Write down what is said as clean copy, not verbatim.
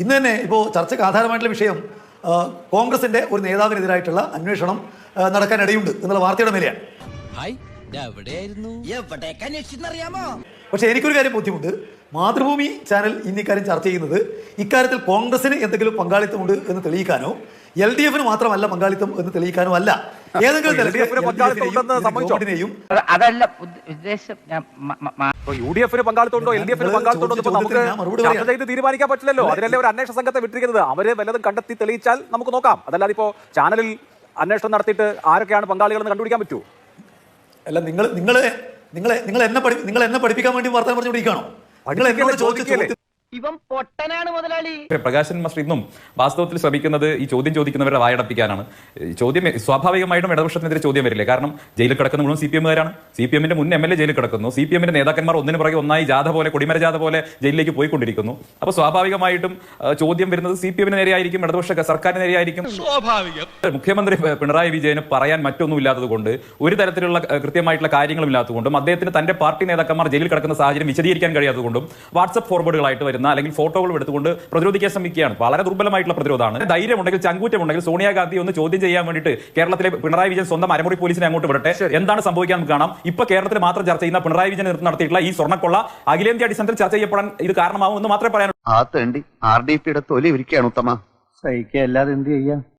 ഇന്ന് തന്നെ ഇപ്പോൾ ചർച്ചയ്ക്ക് ആധാരമായിട്ടുള്ള വിഷയം കോൺഗ്രസിന്റെ ഒരു നേതാവിനെതിരായിട്ടുള്ള അന്വേഷണം നടക്കാനിടയുണ്ട് എന്നുള്ള വാർത്തയുടെ മേലെയാണ്. പക്ഷെ എനിക്കൊരു കാര്യം ബോധ്യമുണ്ട്, മാതൃഭൂമി ചാനൽ ഇക്കാര്യം ചർച്ച ചെയ്യുന്നത് ഇക്കാര്യത്തിൽ കോൺഗ്രസിന് എന്തെങ്കിലും പങ്കാളിത്തമുണ്ട് എന്ന് തെളിയിക്കാനോ LDF മാത്രമല്ല പങ്കാളിത്തം എന്ന് തെളിയിക്കാനോ അല്ല. ഏതെങ്കിലും അതല്ല ഉദ്ദേശം. UDF പങ്കാളിത്തമുണ്ടോ LDF പങ്കാളിത്തമുണ്ടോ നമുക്ക് ചർച്ച ചെയ്ത് തീരുമാനിക്കാൻ പറ്റില്ലല്ലോ. അതിനല്ലേ ഒരു അന്വേഷണ സംഘത്തെ വിട്ടിരിക്കുന്നത്. അവര് വല്ലതും കണ്ടെത്തി തെളിയിച്ചാൽ നമുക്ക് നോക്കാം. അതല്ലാതെ ഇപ്പോ ചാനലിൽ അന്വേഷണം നടത്തിയിട്ട് ആരൊക്കെയാണ് പങ്കാളികളെന്ന് കണ്ടുപിടിക്കാൻ പറ്റൂ? അല്ല, നിങ്ങൾ എന്നെ പഠിപ്പിക്കാൻ വേണ്ടി വർത്തമാനം പറഞ്ഞുകൊണ്ടിരിക്കുകയാണോ? നിങ്ങൾ എന്നോട് ചോദിച്ചു. ഇവൻ പൊട്ടനാണ് മുതലാളി. പ്രകാശൻ മാസ്റ്റർ ഇന്നും വാസ്തവത്തിൽ ശ്രമിക്കുന്നത് ഈ ചോദ്യം ചോദിക്കുന്നവരുടെ വായടപ്പിക്കാനാണ്. ചോദ്യം സ്വാഭാവികമായിട്ടും ഇടതുപക്ഷത്തിനെതിരെ ചോദ്യം വരില്ലേ? കാരണം ജയിലിൽ കിടക്കുന്ന മുഴുവൻ CPM-കാരാണ്. CPM-ന്റെ മുൻ MLA ജയിലിൽ കിടക്കുന്നു. CPM-ന്റെ നേതാക്കന്മാർ ഒന്നിനു പുറകെ ഒന്നായി ജാഥ പോലെ, കൊടിമര ജാഥ പോലെ ജയിലിലേക്ക് പോയിക്കൊണ്ടിരിക്കുന്നു. അപ്പോൾ സ്വാഭാവികമായിട്ടും ചോദ്യം വരുന്നത് CPM-ന് നേരെയായിരിക്കും, ഇടതുപക്ഷ സർക്കാരിന് നേരെയായിരിക്കും. മുഖ്യമന്ത്രി പിണറായി വിജയന് പറയാൻ മറ്റൊന്നും ഇല്ലാത്തത് കൊണ്ട്, ഒരു തരത്തിലുള്ള കൃത്യമായിട്ടുള്ള കാര്യങ്ങളും ഇല്ലാത്തതുകൊണ്ടും, അദ്ദേഹത്തിന് തന്റെ പാർട്ടി നേതാക്കന്മാർ ജയിലിൽ കിടക്കുന്ന സാഹചര്യം വിശദീകരിക്കാൻ കഴിയാത്തതുകൊണ്ടും വാട്സ്ആപ്പ് ഫോർവേഡുകളായിട്ട് വരുന്ന അല്ലെങ്കിൽ ഫോട്ടോകൾ എടുത്തുകൊണ്ട് പ്രതിരോധിക്കാൻ ശ്രമിക്കുകയാണ്. വളരെ ദുർബലമായിട്ടുള്ള പ്രതിരോധമാണ്. ധൈര്യമുണ്ടെങ്കിൽ, ചങ്കൂറ്റമുണ്ടെങ്കിൽ സോണിയാഗാന്ധി ഒന്ന് ചോദ്യം ചെയ്യാൻ വേണ്ടിയിട്ട് കേരളത്തിലെ പിണറായി വിജയൻ സ്വന്തം അരമുറി പോലീസിനെ അങ്ങോട്ട് വിടട്ടെ. എന്താണ് സംഭവിക്കാൻ നമുക്ക് കാണാം. ഇപ്പൊ കേരളത്തിൽ മാത്രം ചർച്ച ചെയ്യുന്ന പിണറായി വിജയൻ നടത്തിയിട്ടുള്ള ഈ സ്വർണ്ണക്കൊള്ള അഖിലേന്ത്യാ അടിസ്ഥാനത്തിൽ ചർച്ച ചെയ്യപ്പെടാൻ ഇത് കാരണമാവും എന്ന് മാത്രമേ പറയാനുള്ളൂ. RDP യുടെ തൊലി ഇരിക്കുകയാണ് ഉത്തമ. സഹിക്കുക, അല്ലാതെ എന്ത് ചെയ്യാം.